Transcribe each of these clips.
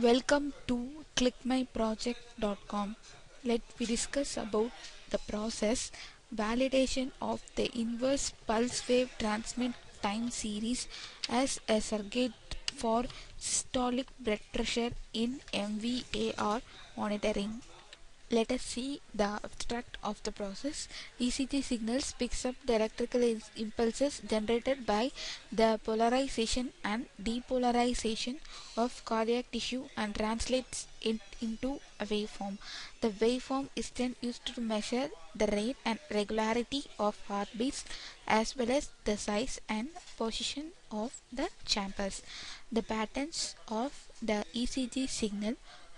Welcome to clickmyproject.com. Let me discuss about the process validation of the inverse pulse wave transmit time series as a surrogate for systolic blood pressure in MVAR monitoring. Let us see the abstract of the process. ECG signals picks up the electrical impulses generated by the polarization and depolarization of cardiac tissue and translates it into a waveform. The waveform is then used to measure the rate and regularity of heartbeats as well as the size and position of the chambers. The patterns of the ECG signal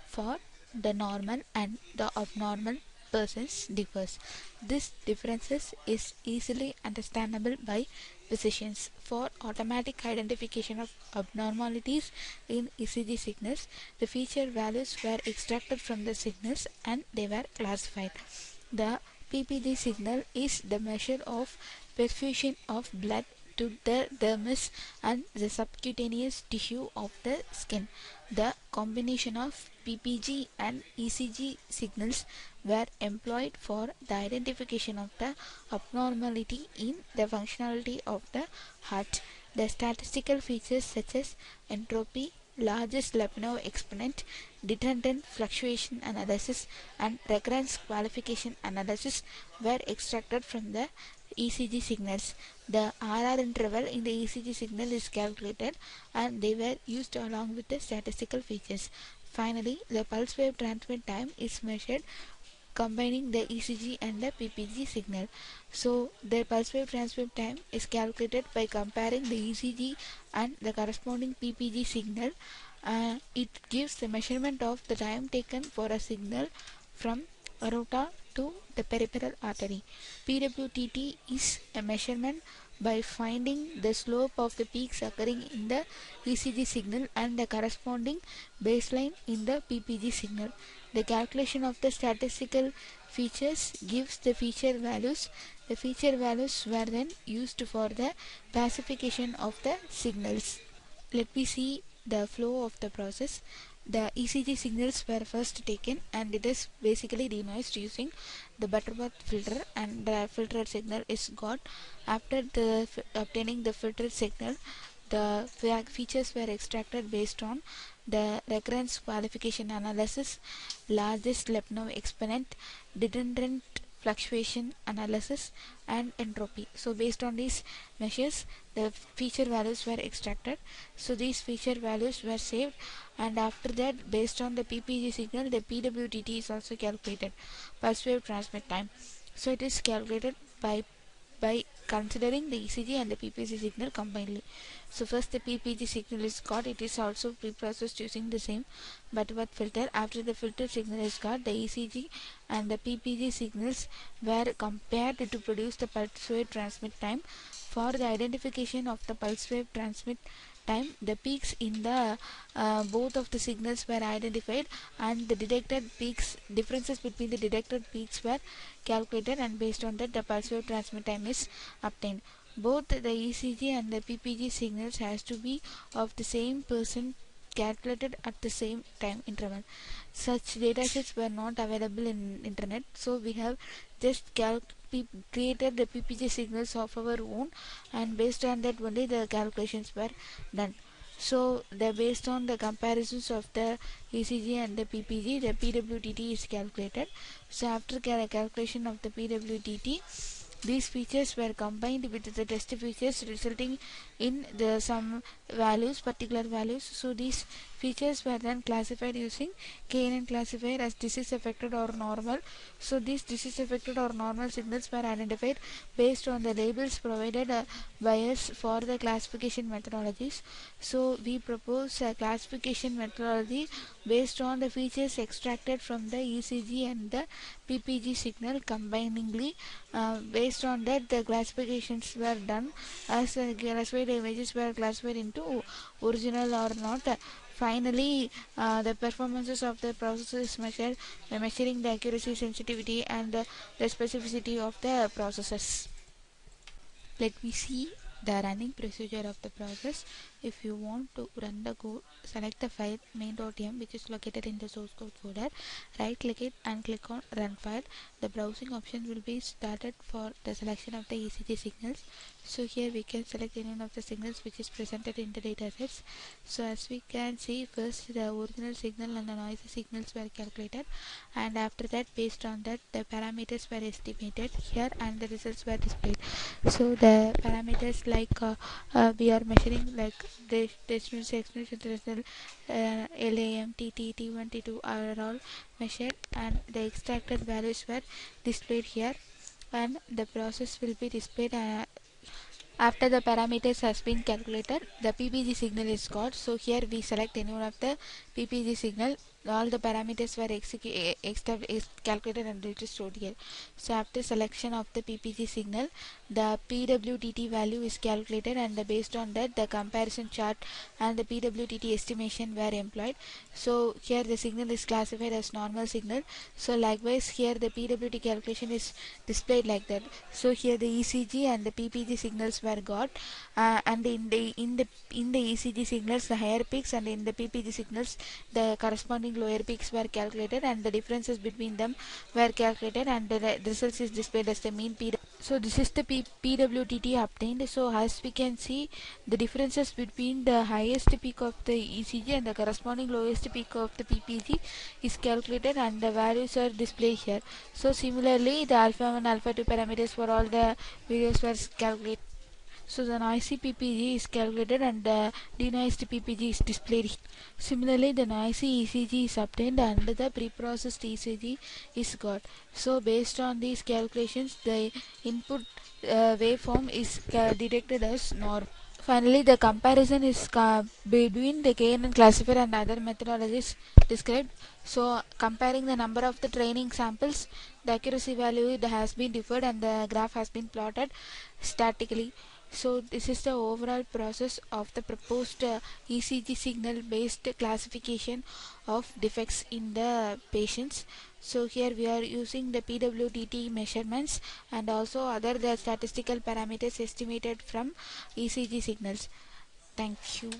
for the normal and the abnormal persons differs. This differences is easily understandable by physicians. For automatic identification of abnormalities in ECG signals, the feature values were extracted from the signals and they were classified. The PPG signal is the measure of perfusion of blood to the dermis and the subcutaneous tissue of the skin. The combination of PPG and ECG signals were employed for the identification of the abnormality in the functionality of the heart. The statistical features such as entropy, largest Lyapunov exponent, dependent fluctuation analysis, and recurrence qualification analysis were extracted from the ECG signals. The RR interval in the ECG signal is calculated and they were used along with the statistical features. Finally, the pulse wave transmit time is measured combining the ECG and the PPG signal. So the pulse wave transmit time is calculated by comparing the ECG and the corresponding PPG signal. It gives the measurement of the time taken for a signal from aorta to the peripheral artery. PWTT is a measurement by finding the slope of the peaks occurring in the ECG signal and the corresponding baseline in the PPG signal. The calculation of the statistical features gives the feature values. The feature values were then used for the classification of the signals. Let me see the flow of the process. The ECG signals were first taken and it is basically denoised using the Butterworth filter, and the filtered signal is got. After the obtaining the filtered signal, the features were extracted based on the recurrence qualification analysis, largest Lyapunov exponent, dependent fluctuation analysis, and entropy. So based on these measures, the feature values were extracted. So these feature values were saved, and after that, based on the PPG signal, the PWTT is also calculated, pulse wave transmit time. So it is calculated by considering the ECG and the PPG signal combinedly. So first the PPG signal is got, it is also preprocessed using the same Butterworth filter. After the filter signal is got, the ECG and the PPG signals were compared to produce the pulse wave transmit time. For the identification of the pulse wave transmit time, the peaks in the both of the signals were identified and the detected peaks, differences between the detected peaks were calculated, and based on that the pulse wave transmit time is obtained. Both the ECG and the PPG signals has to be of the same person calculated at the same time interval. Such datasets were not available in internet, so we have just created the PPG signals of our own, and based on that only the calculations were done. So based on the comparisons of the ECG and the PPG, the PWTT is calculated. So after calculation of the PWTT, these features were combined with the test features resulting in the some values, particular values. So these features were then classified using KNN classifier as disease affected or normal. So these disease affected or normal signals were identified based on the labels provided by us for the classification methodologies. So we propose a classification methodology based on the features extracted from the ECG and the PPG signal combiningly. Based on that, the classifications were done as classified images were classified into original or not. Finally, the performances of the processor is measured by measuring the accuracy, sensitivity, and the specificity of the processes. Let me see the running procedure of the process. If you want to run the code, select the file main.m, which is located in the source code folder. Right click it and click on run file. The browsing option will be started for the selection of the ECG signals. So here we can select any one of the signals which is presented in the datasets. So as we can see, first the original signal and the noisy signals were calculated, and after that, based on that, the parameters were estimated here and the results were displayed. So the parameters like we are measuring like the exponential, international, LAM, TT, T1, T2 are all measured, and the extracted values were displayed here, and the process will be displayed after the parameters has been calculated. The PPG signal is got. So here we select any one of the PPG signal. All the parameters were calculated and it is stored here. So after selection of the PPG signal, the PWTT value is calculated, and based on that the comparison chart and the PWTT estimation were employed. So here the signal is classified as normal signal. So likewise here the PWT calculation is displayed like that. So here the ECG and the PPG signals were got, and in the ECG signals the higher peaks, and in the PPG signals the corresponding lower peaks were calculated, and the differences between them were calculated, and the results is displayed as the mean PWT. So this is the PWTT obtained. So as we can see, the differences between the highest peak of the ECG and the corresponding lowest peak of the PPG is calculated, and the values are displayed here. So similarly, the alpha 1, alpha 2 parameters for all the videos were calculated. So the noisy PPG is calculated, and the denoised PPG is displayed. Similarly, the noisy ECG is obtained and the preprocessed ECG is got. So based on these calculations, the input waveform is detected as normal. Finally, the comparison is between the KNN classifier and other methodologies described. So, comparing the number of the training samples, the accuracy value has been deferred, and the graph has been plotted statically. So, this is the overall process of the proposed ECG signal based classification of defects in the patients. So, here we are using the PWTT measurements and also other the statistical parameters estimated from ECG signals. Thank you.